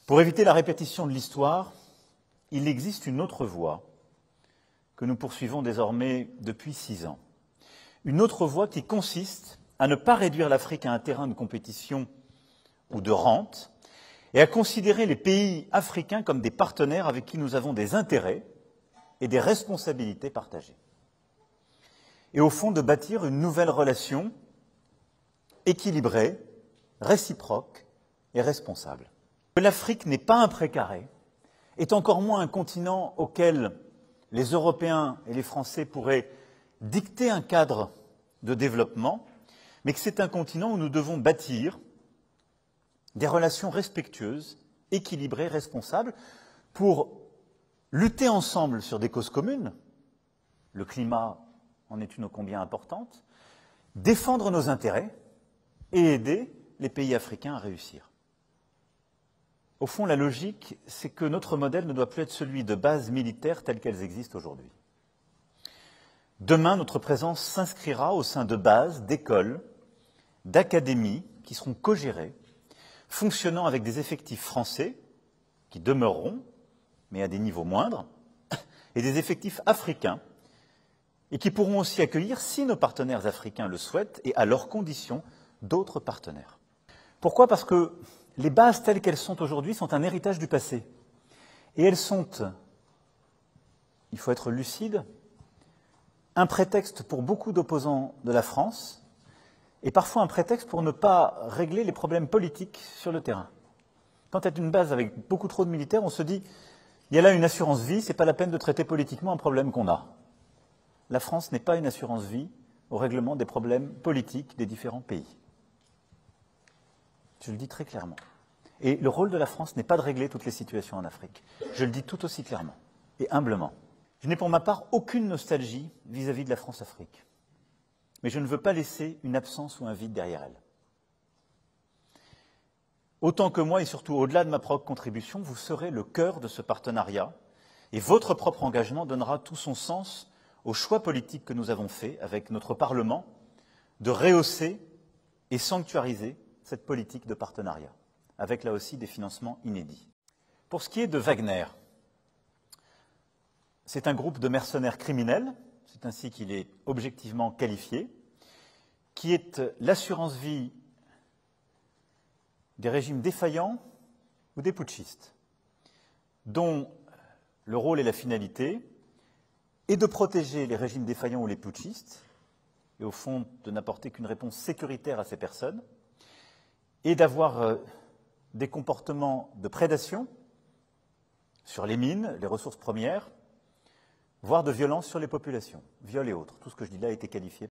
Pour éviter la répétition de l'histoire, il existe une autre voie que nous poursuivons désormais depuis 6 ans. Une autre voie qui consiste à ne pas réduire l'Afrique à un terrain de compétition ou de rente et à considérer les pays africains comme des partenaires avec qui nous avons des intérêts et des responsabilités partagées. Et au fond, de bâtir une nouvelle relation équilibrée, réciproque et responsable. L'Afrique n'est pas un précaré, est encore moins un continent auquel les Européens et les Français pourraient dicter un cadre de développement, mais que c'est un continent où nous devons bâtir des relations respectueuses, équilibrées, responsables, pour lutter ensemble sur des causes communes, le climat en est une ô combien importante, défendre nos intérêts et aider les pays africains à réussir. Au fond, la logique, c'est que notre modèle ne doit plus être celui de bases militaires telles qu'elles existent aujourd'hui. Demain, notre présence s'inscrira au sein de bases, d'écoles, d'académies qui seront cogérées, fonctionnant avec des effectifs français, qui demeureront, mais à des niveaux moindres, et des effectifs africains, et qui pourront aussi accueillir, si nos partenaires africains le souhaitent, et à leurs conditions, d'autres partenaires. Pourquoi ? Parce que les bases telles qu'elles sont aujourd'hui sont un héritage du passé. Et elles sont, il faut être lucide, un prétexte pour beaucoup d'opposants de la France, et parfois un prétexte pour ne pas régler les problèmes politiques sur le terrain. Quand il y a une base avec beaucoup trop de militaires, on se dit il y a là une assurance vie, ce n'est pas la peine de traiter politiquement un problème qu'on a. La France n'est pas une assurance vie au règlement des problèmes politiques des différents pays. Je le dis très clairement. Et le rôle de la France n'est pas de régler toutes les situations en Afrique. Je le dis tout aussi clairement et humblement. Je n'ai pour ma part aucune nostalgie vis-à-vis de la France-Afrique. Mais je ne veux pas laisser une absence ou un vide derrière elle. Autant que moi, et surtout au-delà de ma propre contribution, vous serez le cœur de ce partenariat et votre propre engagement donnera tout son sens au choix politique que nous avons fait avec notre Parlement de rehausser et sanctuariser cette politique de partenariat, avec là aussi des financements inédits. Pour ce qui est de Wagner, c'est un groupe de mercenaires criminels, c'est ainsi qu'il est objectivement qualifié, qui est l'assurance vie des régimes défaillants ou des putschistes, dont le rôle et la finalité est de protéger les régimes défaillants ou les putschistes, et au fond de n'apporter qu'une réponse sécuritaire à ces personnes, et d'avoir des comportements de prédation sur les mines, les ressources premières, voire de violence sur les populations, viol et autres. Tout ce que je dis là a été qualifié.